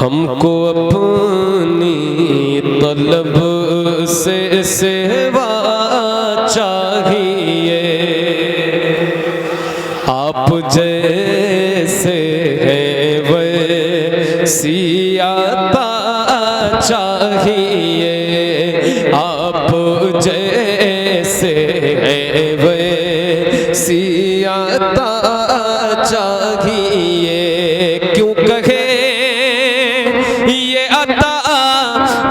हमको अपनी तलब से सेवा चाहिए, आप जैसे हैं वैसी आता चाहिए, आप जैसे हैं वैसी आता चाहिए। क्यों कहे ये अता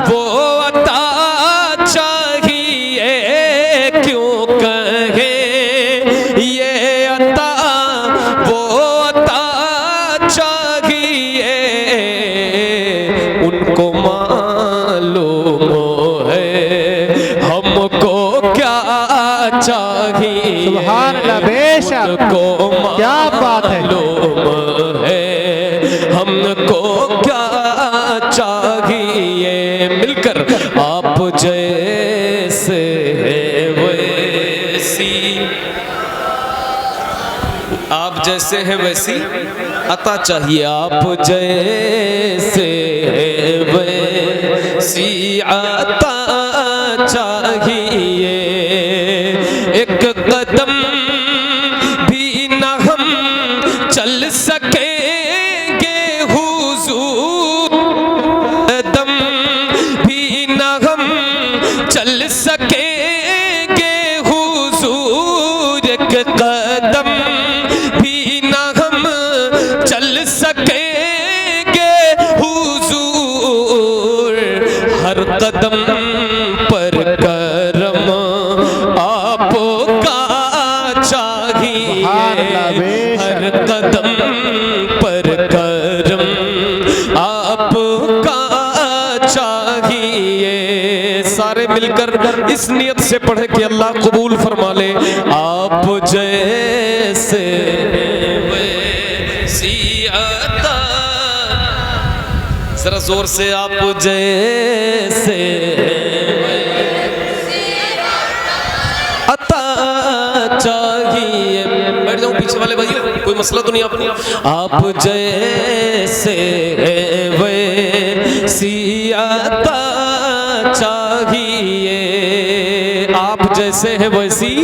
वो अता चाहिए, क्यों कहे ये अता वो अता चाहिए। उनको मालूम है हमको क्या चाहिए। सुभान अल्लाह, बेशक क्या बात है। हमको क्या चाहिए, मिलकर आप जैसे हैं वैसी, आप जैसे हैं वैसी अता चाहिए, आप जैसे हैं वैसी अता चाहिए। एक कदम भी न हम चल सकेंगे हुजूर, कदम भी न हम चल सकेंगे हुजूर, एक कदम भी न हम चल सकेंगे हुजूर। हर कदम पर करम आपका चाहिए, हर कदम पर करम आपका चाहिए। सारे मिलकर इस नियत से पढ़े कि अल्लाह कबूल फरमा ले। आप जैसे वैसी अता, जरा जोर से, आप जैसे अता चाहिए। बैठ जाओ पीछे वाले भाई, कोई मसला तो नहीं आपको। आप जैसे वैसी अता चाहिए, आप जैसे है वैसी,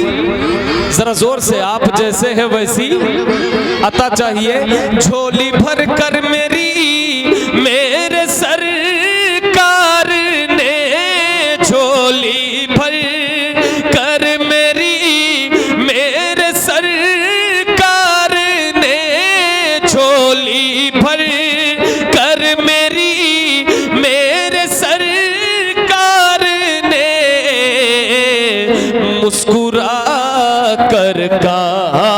जरा जोर से, आप जैसे है वैसी अता चाहिए। झोली भर कर मेरे सरकार ने, झोली भर कर मेरे सरकार ने, झोली भर कर मेरे सरकार ने, मुस्कुरा कर कहा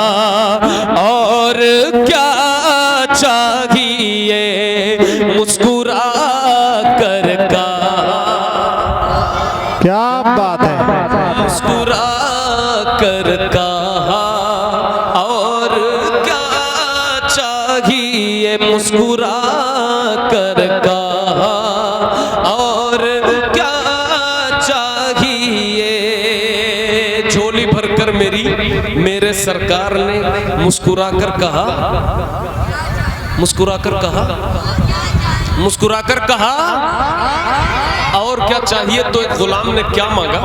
और क्या चाहिए, मुस्कुरा कर कहा। क्या बात है। मुस्कुरा कर कहा और क्या चाहिए, मुस्कुरा कर कहा और क्या चाहिए। झोली भरकर मेरे सरकार ने मुस्कुरा कर कहा, मुस्कुरा कर कहा, मुस्कुरा कर कहा और क्या चाहिए। तो एक गुलाम ने क्या मांगा,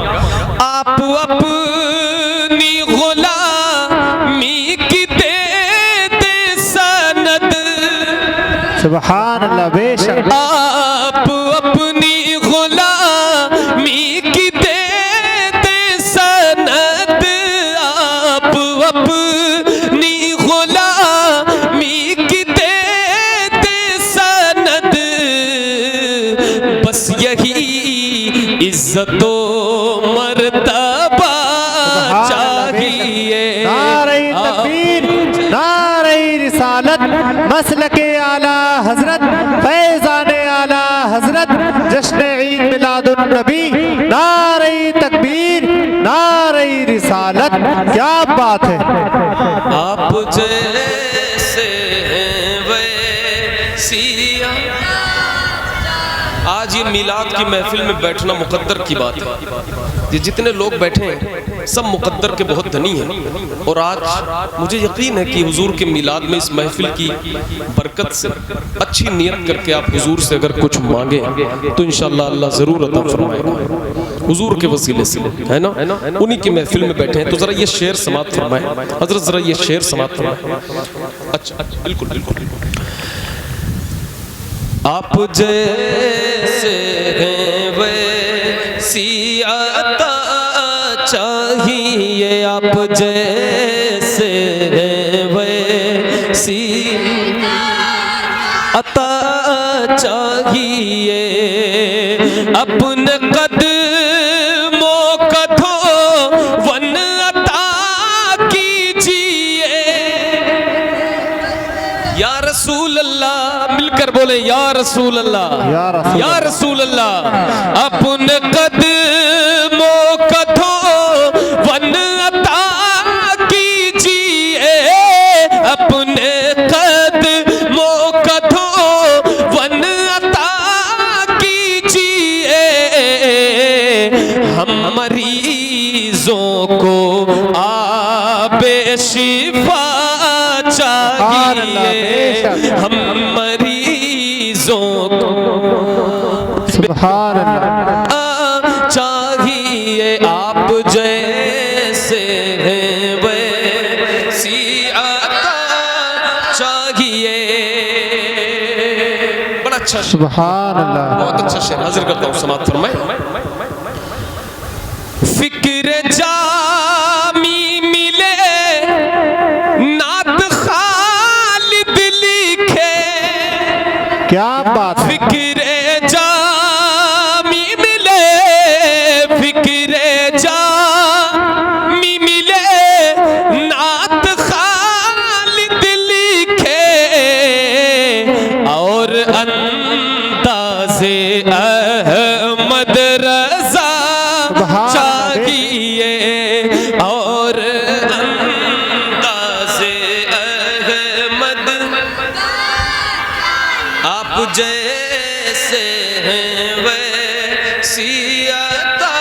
आप अपनी गुलामी की दे सनद। सुभान अल्लाह, बेशक आप अपनी गुलामी की दे सनद, आप अपनी गुलामी की दे सनद। बस यही इज्जतो मर्तबा चाहिए। नारे तकबीर, नारे रिसालत, मसलके आला हजरत, फैज़ाने आला हजरत, जश्न ईद मिलादुन नबी। नारे तकबीर, नारे रिसालत, क्या बात है। आप जैसे वैसी। आज ये मिलाद की महफिल में बैठना मुकद्दर की बात है। ये जितने लोग बैठे हैं सब मुकद्दर के बहुत धनी हैं। और आज मुझे यकीन है कि हुजूर के मिलाद में इस महफिल की बरकत से अच्छी नियत करके आप हुजूर से अगर कुछ मांगे तो इंशाअल्लाह अल्लाह ज़रूर अता फरमाएगा हुजूर के वसीले से, है ना। उन्हीं की महफिल में बैठे हैं तो ज़रा ये शेर समात फरमाए हजरत, ज़रा ये शेर समात फरमाए। अच्छा बिल्कुल बिल्कुल। आप जैसे हैं वैसी अता चाहिए, आप जैसे हैं वैसी अता चाहिए, अपने कदमों का धोवन अता कीजिए। या रसूल अल्लाह, मिलकर बोले या रसूल अल्लाह, या रसूल अल्लाह। अपने कदमों का धोवन अता कीजिए, अपने कदमों का धोवन अता कीजिए। हम मरीजों को आबे शिफा चाहिए, हम मरीजों को सुभान अल्लाह चाहिए, आप जैसे हैं वैसी अता चाहिए। बड़ा अच्छा, सुभान अल्लाह, बहुत अच्छा शेर हाजिर करता हूँ, समात फरमाए। फिक्र जामी मिले नात खालिद लिखे, क्या बात है। फिक्र जामी मिले, फिक्र जामी मिले नात खालिद लिखे, और अंदाज़े अहमद रज़ा चाहिए, और अंदाज़े अहमद आप जैसे हैं वैसी अता।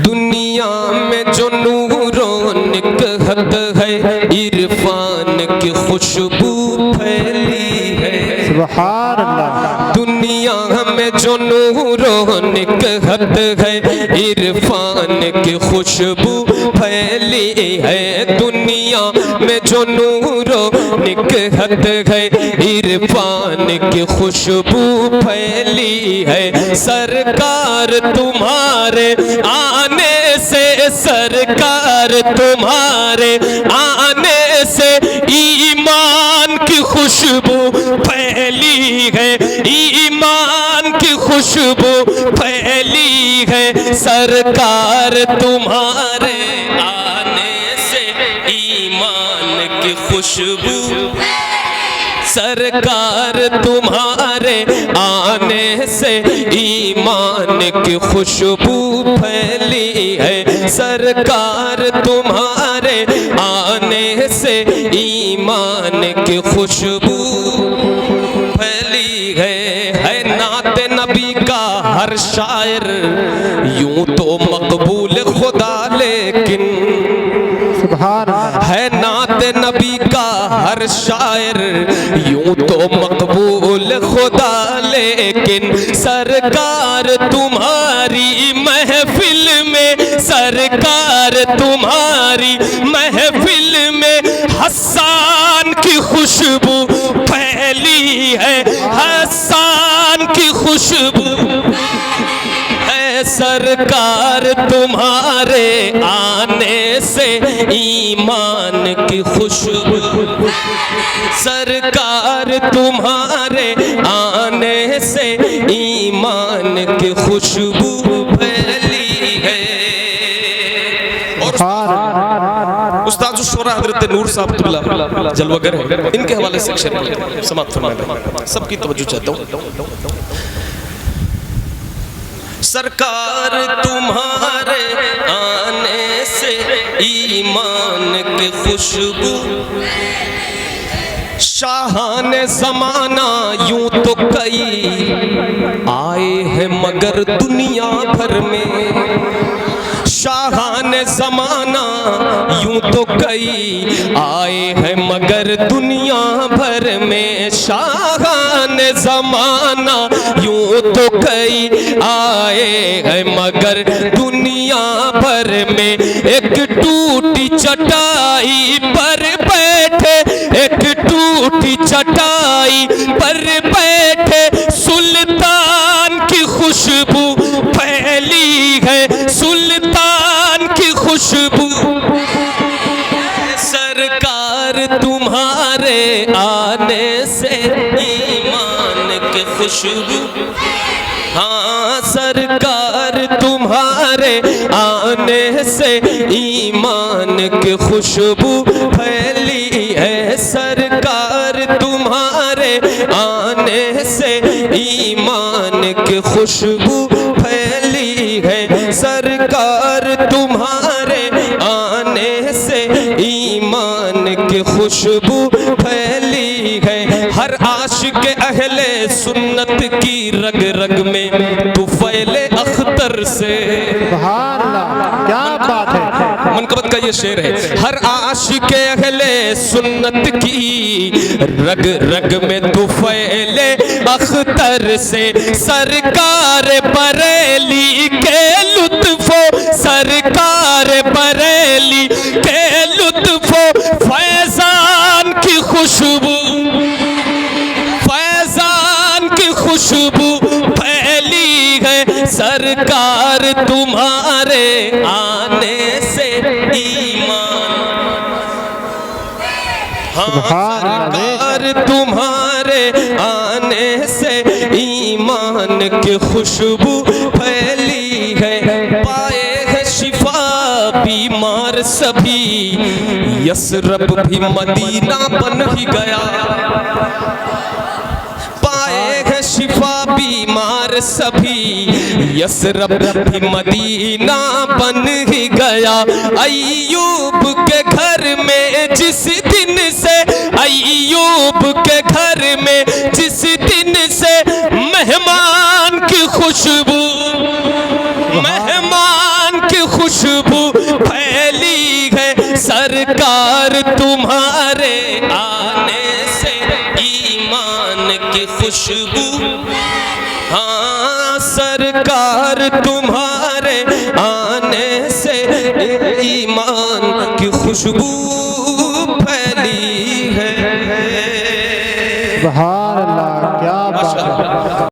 दुनिया में जो नूरों निकहत है, इरफान की खुशबू फैली है। सुभान अल्लाह। दुनिया में जो नूरों निकहत है, इरफान की खुशबू फैली है। दुनिया में जो नूरों निकहत है, इरफान की खुशबू फैली है। सरकार तुम्हारे आने से, सरकार तुम्हारे आने से ईमान की खुशबू फैली है, ईमान की खुशबू फैली है। सरकार तुम्हारे आने से ईमान की खुशबू, सरकार तुम्हारे आने से ईमान की खुशबू फैली है। सरकार तुम्हारे आने से ईमान की खुशबू फैली है नाते नबी का हर शायर यूं तो मकबूल खुदा, लेकिन है नाते नबी का हर शायर यूं तो मकबूल खुदा, लेकिन सरकार तुम्हारी महफिल में, सरकार तुम्हारी महफिल में हसन की खुशबू फैली है, हसन की खुशबू है। सरकार तुम्हारे आने से ईमान की खुशबू, सरकार तुम्हारे आने से ईमान की खुशबू फैली है। और उस्ताद शुरा हजरत नूर साहब तुल्ला जलवागर है, इनके हवाले से शेर समाप्त फरमाएं, सबकी तवज्जो चाहता हूँ। सरकार तुम्हारे आने से ईमान की खुशबू, शाहाने ज़माना यूं तो कई आए हैं मगर दुनिया भर में शाहान ज़माना यूं तो कई आए हैं मगर दुनिया भर में शाहान ज़माना यूं तो कई आए हैं मगर दुनिया भर में एक टूटी चटाई पर बैठे, एक टूटी चटाई पर बैठे सुल्तान की खुशबू फैली है, सुल्तान की खुशबू। सरकार तुम्हारे आने से ईमान की खुशबू, हाँ सरकार तुम्हारे आने से ईमान की खुशबू फैली है, सरकार तुम्हारे आने से ईमान की खुशबू फैली है, सरकार तुम्हारे आने से ईमान की खुशबू फैली है। हर आशिक अहले सुन्नत की रग रग में तुफैले अख्तर से, सुभान अल्लाह, क्या बात है। मनकबत का ये शेर है। हर आशिक अहले सुन्नत की रग रग में तुफैले अख्तर से, सरकार बरेली के लुत्फो, सरकार बरेली के लुत्फो फैजान की खुशबू, फैजान की खुशबू फैली है, सरकार तुम्हारे आने से ईमान, हाँ सरकार तुम्हारे आने से ईमान की खुशबू फैली है। पाए है शिफा बीमार सभी, यसरब भी मदीना बन ही गया, पाए है शिफा बीमार सभी, यसरब भी मदीना बन ही गया। अय्यूब के घर में जिस दिन से, अय्यूब के घर में जिस दिन से मेहमान की खुशबू, मेहमान की खुशबू फैली है, सरकार तुम्हारे आने से ईमान की खुशबू, हाँ सरकार तुम्हारे आने से ईमान की खुशबू